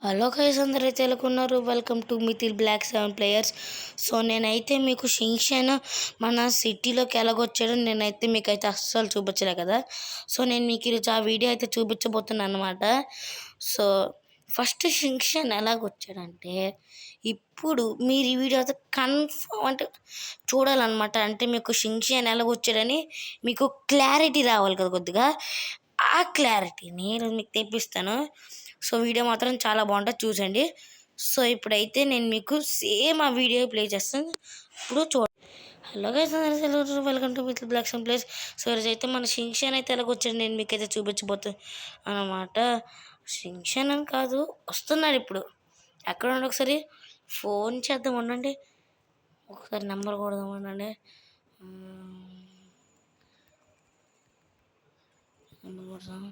Hello guys, అందరైతే ఎలాగున్నారు? Welcome to మిథిల్ బ్లాక్ 7 ప్లేయర్స్. సో నేనైతే మీకు షింక్షన్ మన సిటీలోకి ఎలాగొచ్చాడో నేనైతే మీకైతే అస్సలు చూపించలే కదా. సో నేను మీకు ఈరోజు ఆ వీడియో అయితే చూపించబోతున్నాను అనమాట. సో ఫస్ట్ షింక్షన్ ఎలాగొచ్చాడంటే, ఇప్పుడు మీరు ఈ వీడియో అయితే కన్ఫర్మ్ అంటే చూడాలన్నమాట. అంటే మీకు షింక్షన్ ఎలాగొచ్చాడని మీకు క్లారిటీ రావాలి కదా కొద్దిగా. ఆ క్లారిటీని మీకు తెప్పిస్తాను. సో వీడియో మాత్రం చాలా బాగుంటుంది, చూసండి. సో ఇప్పుడైతే నేను మీకు సేమ్ ఆ వీడియో ప్లే చేస్తాను, ఇప్పుడు చూడండి. హలో గైస్, వెల్కమ్ టు మిథిల్ బ్లాక్ 7 ప్లేయర్స్. సో ఈరోజు అయితే మన షింక్షన్ అయితే ఎలాగొచ్చాడు నేను మీకైతే చూపించబోతాను అన్నమాట. షింక్షన్ అని కాదు, వస్తున్నాడు ఇప్పుడు. ఎక్కడ ఉండి ఒకసారి ఫోన్ చేద్దాం ఉండండి, ఒకసారి నెంబర్ కొడదాం ఉండండి. నెంబర్ కొడదాం.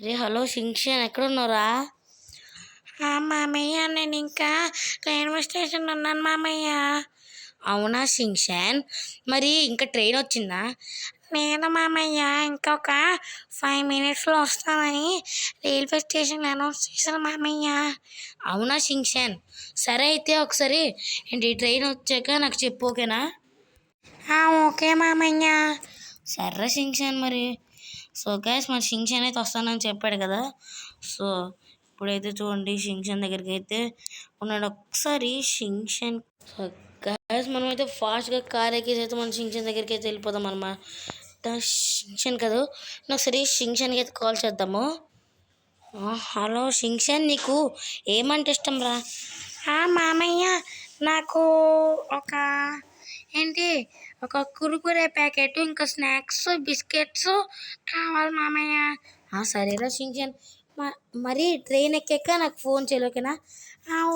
రే హలో షింక్షన్, ఎక్కడ ఉన్నారా? మామయ్య, నేను ఇంకా రైల్వే స్టేషన్ ఉన్నాను మామయ్య. అవునా షింక్షన్, మరి ఇంకా ట్రైన్ వచ్చిందా? లేదు మామయ్య, ఇంకొక 5 minutesలో వస్తామని రైల్వే స్టేషన్ అనౌన్స్ చేశాను మామయ్య. అవునా షింక్షన్, సరే అయితే ఒకసారి ఏంటి ట్రైన్ వచ్చాక నాకు చెప్పు, ఓకేనా? ఓకే మామయ్య. సరే షింక్షన్ మరి. సో గైస్, మన షింక్షన్ అయితే వస్తానని చెప్పాడు కదా. సో ఇప్పుడైతే చూడండి, షింక్షన్ దగ్గరికి అయితే ఉన్నాడు. ఒకసారి షింక్షన్. సో గైస్, మనమైతే ఫాస్ట్గా కార్ ఎక్కేసి అయితే మన షింక్షన్ దగ్గరికి అయితే వెళ్ళిపోదాం అనమాట. షింక్షన్ కదా, ఒకసారి షింక్షన్కి అయితే కాల్ చేద్దాము. హలో షింక్షన్, నీకు ఏమంటే ఇష్టం రా? మామయ్య, నాకు ఒక కురుకురే ప్యాకెట్, ఇంకా స్నాక్స్, బిస్కెట్స్ కావాలి మామయ్య. సరేరా షింక్షన్, మరి ట్రైన్ ఎక్కాక నాకు ఫోన్ చేయాలి, ఓకేనా?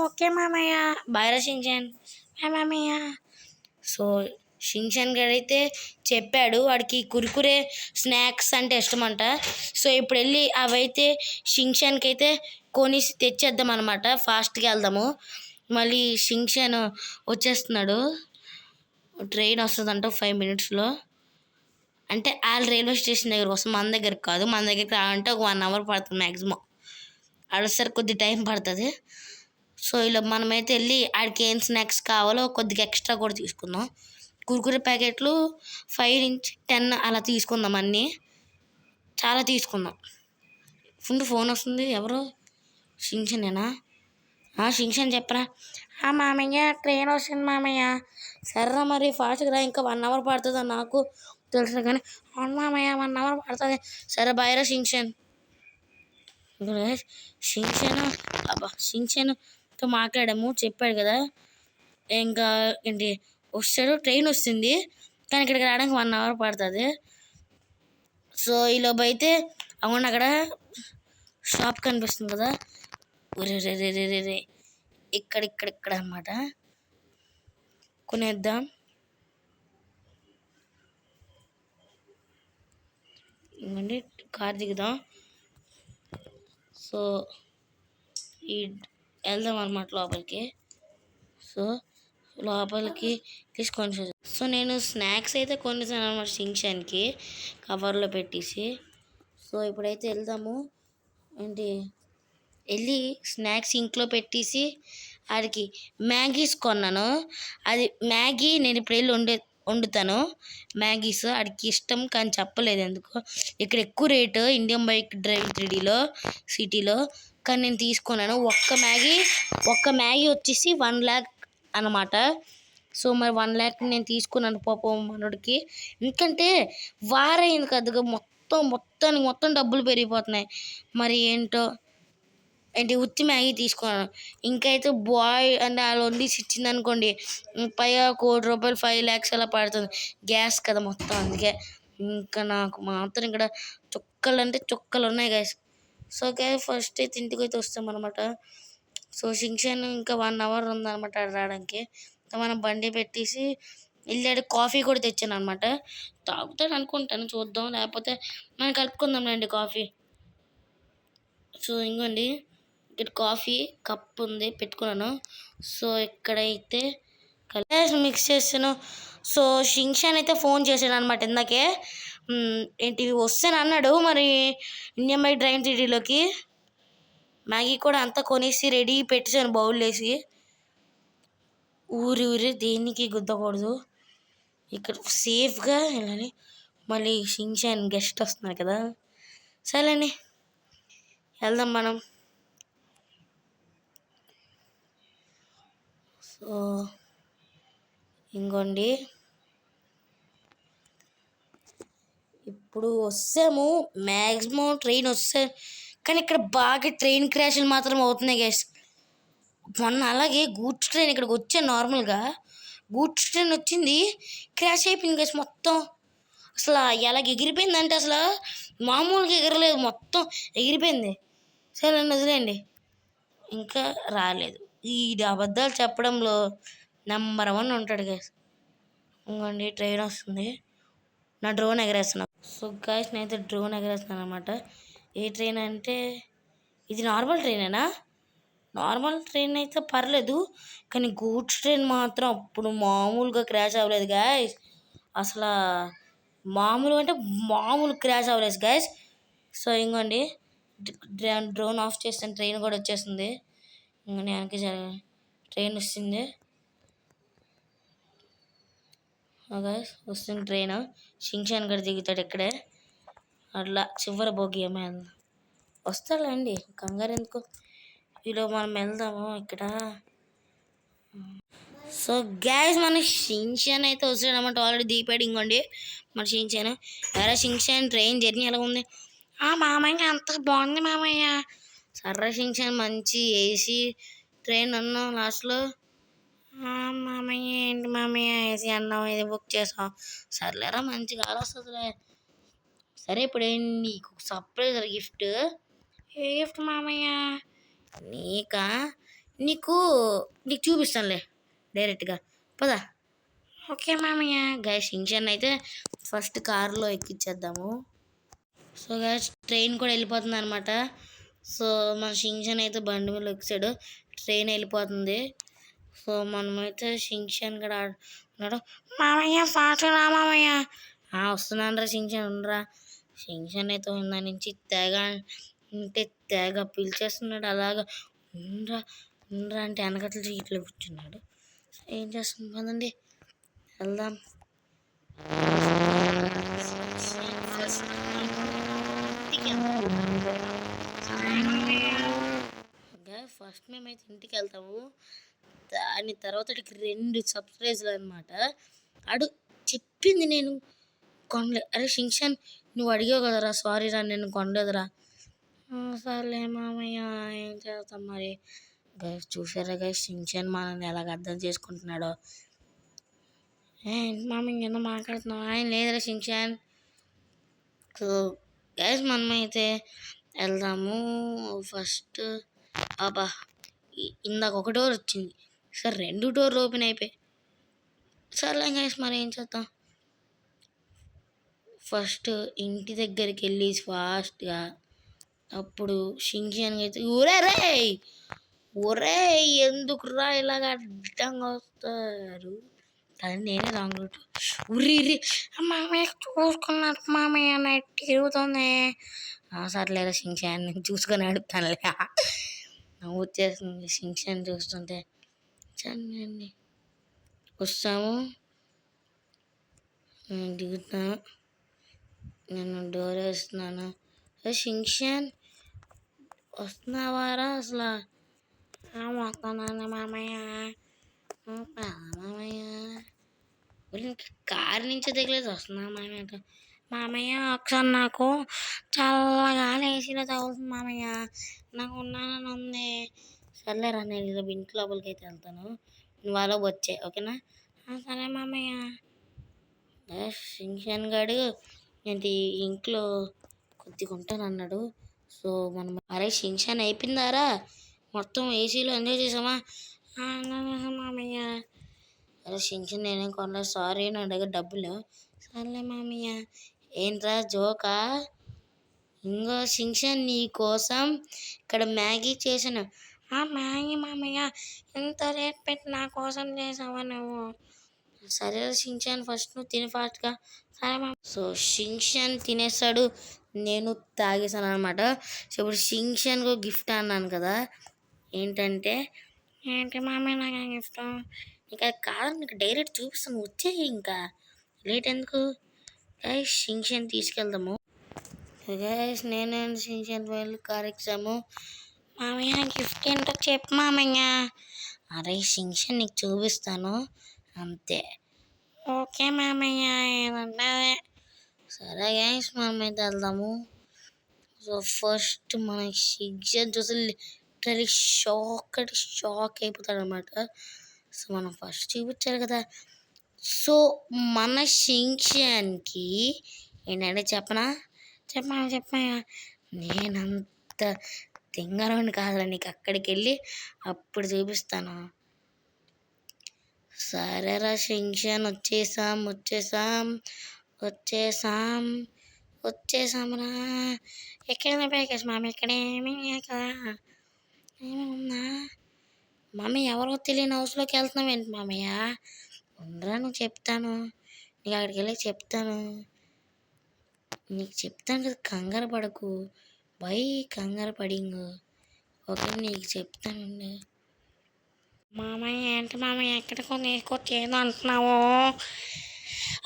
ఓకే మామయ్య. బాయ్రా షింక్షన్. బాయ్ మామయ్య. సో షింక్షన్ గడైతే చెప్పాడు వాడికి కురుకురే స్నాక్స్ అంటే ఇష్టమంట. సో ఇప్పుడు వెళ్ళి అవైతే షింక్షన్కి అయితే కొని తెచ్చేద్దాం అనమాట. ఫాస్ట్గా వెళ్దాము. మళ్ళీ షింక్షన్ వచ్చేస్తున్నాడు, ట్రైన్ వస్తుందంట 5 minutesలో. అంటే వాళ్ళ రైల్వే స్టేషన్ దగ్గరకు వస్తుంది, మన దగ్గరకు కాదు. మన దగ్గరికి రావాలంటే ఒక 1 hour పడుతుంది మ్యాక్సిమం. ఆడొస్తారు కొద్ది టైం పడుతుంది. సో ఇలా మనమైతే వెళ్ళి ఆడికి ఏం స్నాక్స్ కావాలో కొద్దిగా ఎక్స్ట్రా కూడా తీసుకుందాం. కుర్కురే ప్యాకెట్లు 5 నుంచి 10 అలా తీసుకుందాం, అన్నీ చాలా తీసుకుందాం. ఫోన్ వస్తుంది, ఎవరు? షింక్షనేనా? షింక్షన్ చెప్పరా? మామయ్య, ట్రైన్ వస్తుంది మామయ్య. సర్రా మరి ఫాస్ట్గా రా, ఇంకా 1 hour పడుతుందా నాకు తెలుసు కానీ. అవును మామయ్య, 1 hour పడుతుంది. సరే బాయ్రా షింక్షన్. షింక్షన్తో మాట్లాడాము, చెప్పాడు కదా ఇంకా ఏంటి వస్తాడు, ట్రైన్ వస్తుంది కానీ ఇక్కడికి రావడానికి 1 hour పడుతుంది. సో ఈలోపు అయితే అవును అక్కడ షాప్ కనిపిస్తుంది కదా, రే ఇక్కడ అన్నమాట. కొనేద్దాం. ఇవ్వండి, కార్ దిగుదాం. సో వెళ్దాం అనమాట లోపలికి. సో లోపలికి తీసుకొని, సో నేను స్నాక్స్ అయితే కొనేసాను అనమాట షింక్షన్కి, కవర్లో పెట్టేసి. సో ఇప్పుడైతే వెళ్దాము. వెళ్ళి స్నాక్స్ ఇంట్లో పెట్టేసి ఆడికి మ్యాగీస్ కొన్నాను. అది మ్యాగీ నేను ఇప్పుడు వెళ్ళి వండుతాను. మ్యాగీస్ ఆడికి ఇష్టం కానీ చెప్పలేదు ఎందుకో. ఇక్కడ ఎక్కువ రేటు ఇండియన్ బైక్ డ్రైవ్ 3Dలో సిటీలో, కానీ నేను తీసుకున్నాను. ఒక్క మ్యాగీ వచ్చేసి 1 lakh అన్నమాట. సో మరి 1 lakh నేను తీసుకున్నాను పాపం మనోడికి. ఎందుకంటే వారైంది కదా, మొత్తం డబ్బులు పెరిగిపోతున్నాయి. మరి ఏంటో ఉత్తి మ్యాగీ తీసుకున్నాను. ఇంకైతే బాయ్ అంటే వాళ్ళు వండిసి ఇచ్చింది అనుకోండి, పైగా 1 కోటి రూపాయలు 5 lakhs అలా పడుతుంది. గ్యాస్ కదా మొత్తం, అందుకే. ఇంకా నాకు మాత్రం ఇక్కడ చుక్కలు ఉన్నాయి గైస్. సో గైస్, ఫస్ట్ అయితే ఇంటికి అయితే వస్తాం అనమాట. సో షింక్షన్ ఇంకా 1 hour ఉందన్నమాట రావడానికి. మనం బండి పెట్టేసి వెళ్ళాడు. కాఫీ కూడా తెచ్చాను అనమాట, తాగుతాడు అనుకుంటాను, చూద్దాం. లేకపోతే మనం కలుపుకుందాం రండి కాఫీ. సో ఇంకోండి, ఇక్కడ కాఫీ కప్ ఉంది, పెట్టుకున్నాను. సో ఇక్కడైతే మిక్స్ చేస్తాను. సో షింక్షన్ అయితే ఫోన్ చేశాడు అనమాట ఇందాకే. వస్తాను అన్నాడు మరి ఇండియన్ బైక్ డ్రైవ్ 3Dలోకి. మ్యాగీ కూడా అంతా కొనేసి రెడీ పెట్టేసాను బౌల్ వేసి. ఊరి దేనికి గుద్దకూడదు, ఇక్కడ సేఫ్గా వెళ్ళాలి. మళ్ళీ షించాన్ గెస్ట్ వస్తున్నారు కదా, సరేండి వెళ్దాం మనం. సో ఇంకోండి ఇప్పుడు వస్తాము, మ్యాక్సిమం ట్రైన్ వస్తే, కానీ ఇక్కడ బాగా ట్రైన్ క్రాష్లు మాత్రం అవుతున్నాయి గైస్. మొన్న అలాగే గూడ్స్ ట్రైన్ ఇక్కడికి వచ్చాను, నార్మల్గా గూడ్స్ ట్రైన్ వచ్చింది, క్రాష్ అయిపోయింది గైస్ మొత్తం. అసలు ఎలాగ ఎగిరిపోయిందంటే అసలు మామూలుగా ఎగరలేదు, మొత్తం ఎగిరిపోయింది. సరే వదిలేండి, ఇంకా రాలేదు. ఈ అబద్ధాలు చెప్పడంలో నెంబర్ 1 ఉంటాడు గైస్. ఇంకోండి ట్రైన్ వస్తుంది, నా డ్రోన్ ఎగరేస్తున్నాను. సో గైస్ నేనైతే డ్రోన్ ఎగరేస్తున్నాను అనమాట. ఏ ట్రైన్ అంటే ఇది నార్మల్ ట్రైనేనా? నార్మల్ ట్రైన్ అయితే పర్లేదు, కానీ గూడ్స్ ట్రైన్ మాత్రం అప్పుడు మామూలుగా క్రాష్ అవ్వలేదు గాయస్. అసలు మామూలు అంటే మామూలు క్రాష్ అవ్వలేదు గాయస్. సో ఇంకోండి డ్రోన్ ఆఫ్ చేస్తాను, ట్రైన్ కూడా వచ్చేస్తుంది. ఇంకోండి వెనక్కి ట్రైన్ వస్తుంది గాయస్, వస్తుంది ట్రైన్. షించాన్ గడ దిగుతాడు ఇక్కడే, అట్లా చివరి బోగి ఏమైనా వస్తాడండి, కంగారు ఎందుకు. ఈలో మనం వెళ్దాము ఇక్కడ. సో గ్యాస్ మన షించాన్ అయితే వస్తాడనమాట, ఆల్రెడీ దిగిపోయాడు. ఇంకోండి మన షించాన్. ఎరా షించాన్ ట్రైన్ జర్నీ ఎలా ఉంది? మామయ్య అంత బాగుంది మామయ్య. సర్రా షించాన్ మంచి ఏసీ ట్రైన్ అన్నాం లాస్ట్లో. మామయ్య ఏంటి మామయ్య ఏసీ అన్నాం, ఇది బుక్ చేసాం. సర్లేరా మంచిగా వస్తుందిలే. సరే ఇప్పుడు నీకు సర్ప్రైజ్ గిఫ్ట్. ఏ గిఫ్ట్ మామయ్య? నీకు చూపిస్తానులే డైరెక్ట్గా, పదా. ఓకే మామయ్య. గైస్ షించాన్ అయితే ఫస్ట్ కార్లో ఎక్కించేద్దాము. సో గైస్ ట్రైన్ కూడా వెళ్ళిపోతుంది అనమాట. సో మన షించాన్ అయితే బండి మీద ఎక్కాడు, ట్రైన్ వెళ్ళిపోతుంది. సో మనమైతే షించాన్ కూడా ఉన్నాడు. మామయ్య ఫాస్ట్ రా మామయ్య. వస్తున్నాను రా షించాన్, ఉండరా. షించాన్ అయితే ఉందా నుంచి తెగ పిలిచేస్తున్నాడు, అలాగా ఉండరా ఉండరా అంటే వెనకట్ల సీట్లో కూర్చున్నాడు. ఏం చేస్తుంది పదండి వెళ్దాం. ఫస్ట్ మేమైతే ఇంటికి వెళ్తాము, దాని తర్వాత 2 సర్ప్రైజ్లు అనమాట. చెప్పింది నేను కొనలే. అరే షించాన్ నువ్వు అడిగావు కదరా, సారీ రా నేను కొనలేదురా. సర్లే మామయ్య ఏం చేస్తాం మరి. గైస్ చూసారా గైస్ షించాన్ మనల్ని ఎలాగ అర్థం చేసుకుంటున్నాడో. మామయ్య ఏదో మాట్లాడుతున్నావు, ఆయన లేదురా షించాన్. సో గైస్ మనమైతే వెళ్దాము. ఫస్ట్ ఇందాక ఒక డోర్ వచ్చింది, సరే 2 డోర్లు ఓపెన్ అయిపోయాయి. సర్లే గైస్ మరి ఏం చేద్దాం. ఫస్ట్ ఇంటి దగ్గరికి వెళ్ళి ఫాస్ట్గా, అప్పుడు షించాన్ అయితే ఒరే ఎందుకురా ఇలాగ అడ్డంగా వస్తారు, కానీ నేనే రాంగ్ రూట్. ఉర్రి మామయ్య చూసుకున్నాడు మామయ్య నైట్ తిరుగుతుంది. సర్లేరా షించాన్ నేను చూసుకొని అడుగుతానులే. నవ్వు వచ్చేస్తుంది షించాన్ చూస్తుంటే. చండి వస్తాము, దిగుతాను, నేను డోర్ వేస్తున్నాను. షించాన్ వస్తున్నావారా అసలు? వస్తున్నాను మామయ్య. మామయ్య కారు నుంచి దిగలేదు, వస్తున్నా మామయ్య. మామయ్య ఒకసారి నాకు చల్లగా ఏసీలో తగులుతుంది మామయ్య, నాకు ఉన్నానని ఉంది. సర్లేరా నేను ఇలా ఇంటి లోపలికి అయితే వెళ్తాను, వాళ్ళ వచ్చే ఓకేనా. సరే మామయ్య. షించాన్ గాడు ఏంటి ఇంట్లో కొద్దిగా ఉంటాను అన్నాడు. సో మనం అరే షించాన్ అయిపోయిందారా మొత్తం ఏసీలో ఎంజాయ్ చేసామా? మామయ్య. అరే షించాన్ నేనేం కొనలేదు, సారీ నా దగ్గర డబ్బులు. సర్లే మామయ్య. ఏంట్రా జోకా? ఇంకో షించాన్ నీ కోసం ఇక్కడ మ్యాగీ చేశాను. మ్యాగీ మామయ్య ఎంత రేట్ పెట్టి నా కోసం చేసావా నువ్వు? సరే షించాన్ ఫస్ట్ నువ్వు తిని ఫాస్ట్గా. సరే సో షించాన్ తినేస్తాడు, నేను తాగేసాను అనమాట. సో ఇప్పుడు షింక్షన్కు గిఫ్ట్ అన్నాను కదా, ఏంటంటే ఏంటి మామయ్య నాకు గిఫ్ట్, నీకు అది కాదు, నీకు డైరెక్ట్ చూపిస్తాను, వచ్చేయి ఇంకా లేట్ ఎందుకు. గైస్ షింక్షన్ తీసుకెళ్దాము. గైస్ నేను షింక్షన్ వెళ్ళి కార్ ఎక్కాము. మామయ్య గిఫ్ట్ ఏంటో చెప్పు మామయ్య. అరే షింక్షన్ నీకు చూపిస్తాను అంతే. ఓకే మామయ్య ఏదంటే సరే గైస్ మనం అయితే వెళ్దాము. సో ఫస్ట్ మన షింక్షన్ చూసి లిటరలీ షాక్ అయిపోతాడు అనమాట. సో మనం ఫస్ట్ చూపించాలి కదా. సో మన షింక్షన్కి ఏంటంటే చెప్పనా నేనంత తింగరని కాదు, నీకు అక్కడికి వెళ్ళి అప్పుడు చూపిస్తాను. సరేరా షింక్షన్ వచ్చేసాంరా. ఎక్కడ ప్యాకేజ్ మామ, ఇక్కడ ఏమీ కదా, ఏమి ఉందా మామీ, ఎవరో తెలియని హౌస్లోకి వెళ్తున్నాం ఏంటి మామయ్య. ఉండరా నువ్వు చెప్తాను, నీకు అక్కడికి వెళ్ళి చెప్తాను కదా, కంగారు పడకు బై, కంగారు పడింగు. ఓకే నీకు చెప్తానండి. మామయ్య ఏంటి మామయ్య ఎక్కడికో నీకొచ్చేదో అంటున్నావు.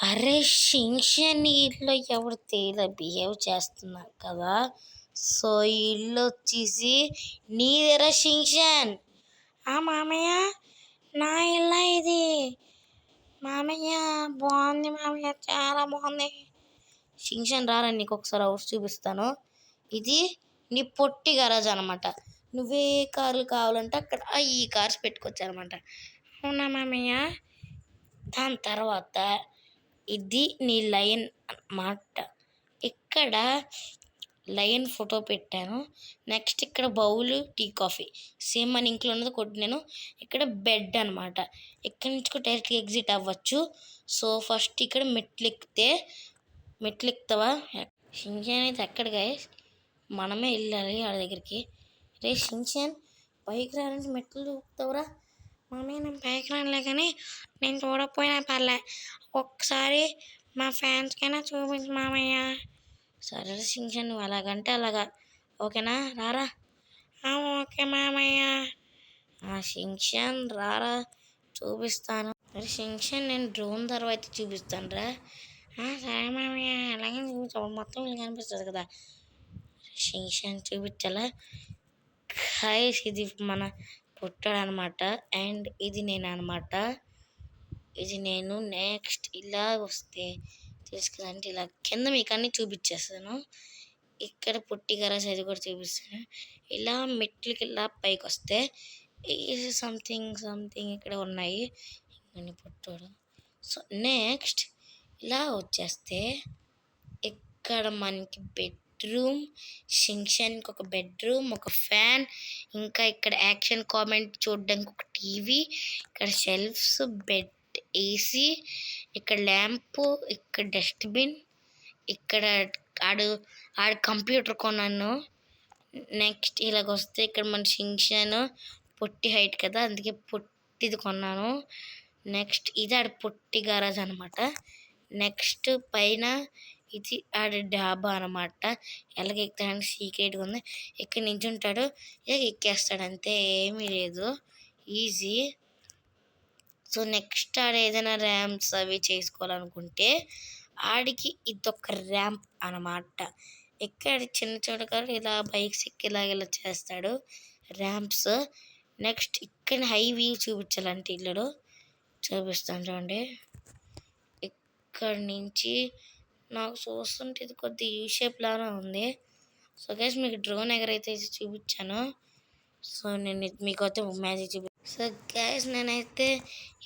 అరే షింక్షన్ ఇల్లు ఎవరు తేలా బిహేవ్ చేస్తున్నారు కదా. సో ఇల్లు వచ్చేసి నీదేరా షింక్షన్. మామయ్య నా ఇల్లా ఇది మామయ్య, బాగుంది మామయ్య, చాలా బాగుంది. షింక్షన్ రారా, నీకు ఒకసారి హౌస్ చూపిస్తాను. ఇది నీ పొట్టి గరాజ్ అనమాట. నువ్వే కార్లు కావాలంటే అక్కడ ఈ కార్స్ పెట్టుకోవచ్చు అనమాట. అవునా మామయ్య. దాని తర్వాత ఇది నీ లయన్ అన్నమాట. ఇక్కడ లయన్ ఫోటో పెట్టాను. నెక్స్ట్ ఇక్కడ బౌల్, టీ, కాఫీ సేమ్ మన ఇంట్లో ఉన్నది కొట్టినాను. ఇక్కడ బెడ్ అనమాట. ఇక్కడి నుంచి కూడా డైరెక్ట్గా ఎగ్జిట్ అవ్వచ్చు. సో ఫస్ట్ ఇక్కడ మెట్లు ఎక్కుతావా. షింక్షన్ అయితే ఎక్కడ గైస్, మనమే వెళ్ళాలి వాళ్ళ దగ్గరికి. రే షింక్షన్ పైకి రాలంటే మెట్లు ఎక్కుతావురా. మామయ్య నేను పైకి రానులే, కానీ నేను చూడకపోయినా పర్లే, ఒక్కసారి మా ఫ్యాన్స్కైనా చూపించు మామయ్య. సరే షింక్షన్ నువ్వు అలాగంటే అలాగా, ఓకేనా, రారా. ఓకే మామయ్య. షింక్షన్ రారా చూపిస్తాను. అరే షింక్షన్ నేను డ్రోన్ తర్వాత చూపిస్తాను రా. సరే మామయ్య అలాగే చూపించు, మొత్తం వీళ్ళు కనిపిస్తుంది కదా. షింక్షన్ చూపించాలా. గైస్ ఇది మన పుట్టాడు అనమాట, అండ్ ఇది నేను అనమాట. ఇది నేను. నెక్స్ట్ ఇలా వస్తే తీసుకురంటే ఇలా కింద మీకు అన్నీ చూపించేస్తాను. ఇక్కడ పుట్టి గరాజ్ అది కూడా చూపిస్తాను. ఇలా మెట్లకి ఇలా పైకి వస్తే సంథింగ్ ఇక్కడ ఉన్నాయి ఇంకొన్ని పుట్టాడు. సో నెక్స్ట్ ఇలా వచ్చేస్తే ఇక్కడ మనకి బెడ్రూమ్, షింక్షన్కి ఒక బెడ్రూమ్, ఒక ఫ్యాన్, ఇంకా ఇక్కడ యాక్షన్ కామెంట్ చూడడానికి ఒక టీవీ, ఇక్కడ షెల్ఫ్స్, బెడ్, ఏసీ, ఇక్కడ ల్యాంపు, ఇక్కడ డస్ట్బిన్, ఇక్కడ ఆడు కంప్యూటర్ కొన్నాను. నెక్స్ట్ ఇలాగొస్తే ఇక్కడ మన షింక్షన్ పొట్టి హైట్ కదా, అందుకే పొట్టిది కొన్నాను. నెక్స్ట్ ఇది ఆడ పొట్టి గరాజ్ అనమాట. నెక్స్ట్ పైన ఇది ఆడ డాబా అనమాట. ఎలాగ ఎక్కుతాడని సీక్రెట్గా ఉంది. ఇక్కడ నించుంటాడు, ఎక్కేస్తాడు అంతే, ఏమీ లేదు, ఈజీ. సో నెక్స్ట్ ఆడ ఏదైనా ర్యాంప్స్ అవి చేసుకోవాలనుకుంటే ఆడికి ఇదొక ర్యాంప్ అనమాట. ఎక్కడ చిన్న చోట ఇలా బైక్స్ ఎక్కి ఇలా చేస్తాడు ర్యాంప్స్. నెక్స్ట్ ఇక్కడ హై వ్యూ చూపించాలంటే ఇల్లు చూపిస్తాను చూడండి. ఇక్కడ నుంచి నాకు చూస్తుంటే ఇది కొద్ది యూ షేప్ లాగా ఉంది. సో గైస్ మీకు డ్రోన్ ఎగరైతే చూపించాను. సో నేను మీకు అయితే మ్యాజిక్ సో గైస్ నేనైతే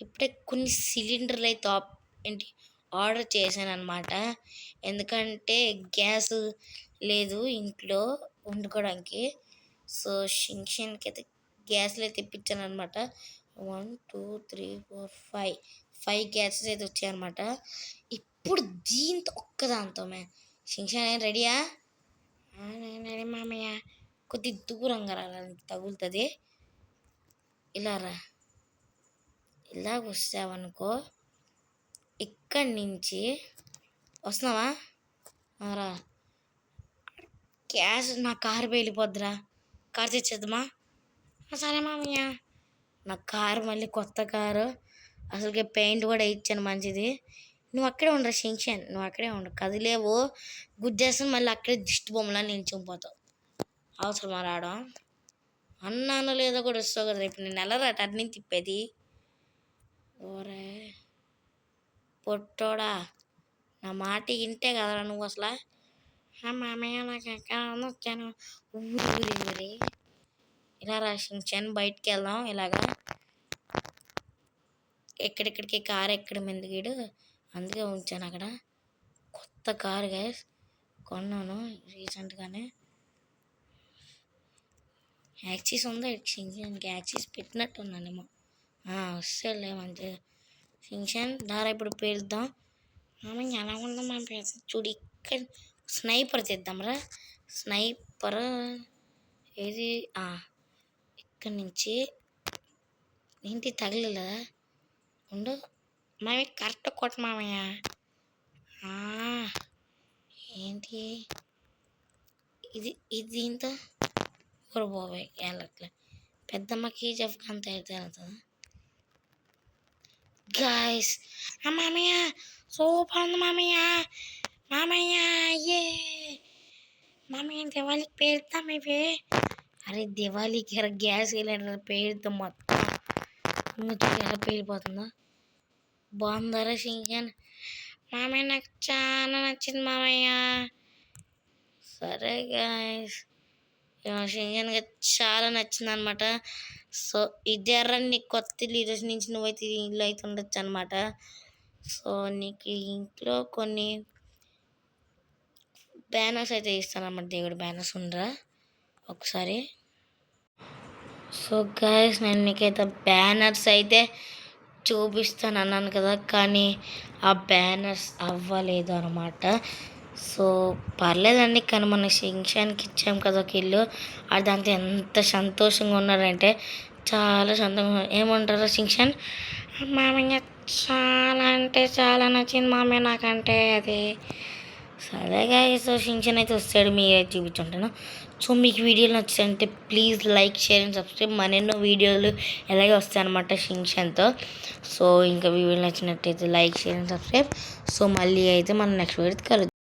ఇప్పుడే కొన్ని సిలిండర్లు అయితే ఆర్డర్ చేశాను అనమాట. ఎందుకంటే గ్యాస్ లేదు ఇంట్లో వండుకోవడానికి. సో షింక్షన్కి అయితే గ్యాస్లు అయితే తెప్పించాను అనమాట. 1 2 3 4 5 గ్యాసెస్ అయితే వచ్చాయన్నమాట. ఇప్పుడు దీంతో ఒక్కదాంతో షింక్షన్ రెడీయా? రెడీ మామయ్య. కొద్ది దూరంగా రాలని తగులుతుంది. ఇలా రా, ఇలాగ వస్తావనుకో, ఇక్కడి నుంచి వస్తున్నావా రా, గ్యాస్ నా కారు వెళ్ళిపోద్దిరా. కారు తెచ్చేద్దామా? సరే మామయ్య. నా కారు మళ్ళీ కొత్త కారు, అసలుకి పెయింట్ కూడా ఇచ్చాను మంచిది. నువ్వు అక్కడే ఉండరా షించాన్, నువ్వు అక్కడే ఉండు. కదిలేవు గుద్దేస్తాను, మళ్ళీ అక్కడే దిష్టి బొమ్మలా నిల్చుంపోతావు. అవసరమా రావడం? అన్నాను లేదో కూడా వస్తావు కదా. రేపు నేను ఎలా రాట అటు నుంచి తిప్పేది? ఓరే పొట్టోడా, నా మాట ఇంటే కదరా నువ్వు అసలు. మామయ్య నాకు ఎక్కడ వచ్చాను ఊరి ఊరి ఇలా రాసించాను. బయటికి వెళ్దాం ఇలాగా. ఎక్కడెక్కడికి కారు ఎక్కడం ఎందుకు, అందుకే ఉంచాను అక్కడ. కొత్త కారు గైస్ కొన్నాను రీసెంట్గానే. యాక్సిస్ ఉందా? షించాన్కి యాక్సిస్ పెట్టినట్టు ఉన్నానేమో. వస్తేలే మంచిగా. షించాన్ దారా ఇప్పుడు పేరుద్దాం. మామయ్య ఎలా ఉందో మనం పేరు చూడు. ఇక్కడ స్నైపర్ తెద్దాంరా. స్నైపర్ ఏది? ఇక్కడ నుంచి ఏంటి తగలేదా? ఉండు మామయ్య, కరెక్ట్ కొట్ట మామయ్య. ఏంటి ఇది? ఇది దీంతో ఊరు పోవాయి వెళ్ళట్లే. పెద్దమ్మకి చెప్పుకంత అయితే వెళ్తుందా గాయస్? మామయ్య సూపర్ ఉంది మామయ్య. మామయ్య ఏ మామయ్య దివాళీకి పేరుతాం ఇవి. అరే దివాళీకి గ్యాస్ సిలిండర్ పేరుతాం మొత్తం. చూడు ఎలా పేలిపోతుందో. బాగుందరా షించాన్? మామయ్య నాకు చాలా నచ్చింది మామయ్య. సరే గాయస్, షించాన్కి చాలా నచ్చింది అనమాట. సో ఇదేరా నీకు కొత్త ఇల్లు. ఈరోజు నుంచి నువ్వైతే ఇల్లు అయితే ఉండొచ్చు అనమాట. సో నీకు ఇంట్లో కొన్ని బ్యానర్స్ అయితే ఇస్తాను అన్నమాట. దేవుడు బ్యానర్స్ ఉండరా ఒకసారి. సో గైస్, నేను మీకైతే బ్యానర్స్ అయితే చూపిస్తాను అన్నాను కదా, కానీ ఆ బ్యానర్స్ అవ్వలేదు అనమాట. సో పర్లేదండి, కానీ మన షించాన్కి ఇచ్చాం కదా ఒక ఇల్లు. అది దాంతో ఎంత సంతోషంగా ఉన్నారంటే చాలా సంతోషంగా. ఏమంటారా షించాన్? మామయ్య చాలా అంటే చాలా నచ్చింది మామయ్య నాకంటే అది. సరే గాయస్, షించాన్ అయితే వస్తాడు, మీరే చూపించుంటాను. సో మీకు వీడియోలు నచ్చాయంటే please like, share and subscribe. మరెన్నో వీడియోలు ఎలాగే వస్తాయన్నమాట షించాన్తో. సో ఇంకా వీడియోలు నచ్చినట్టయితే like, share and subscribe. So మళ్ళీ అయితే మనం నెక్స్ట్ వీడియో కలుద్దాం.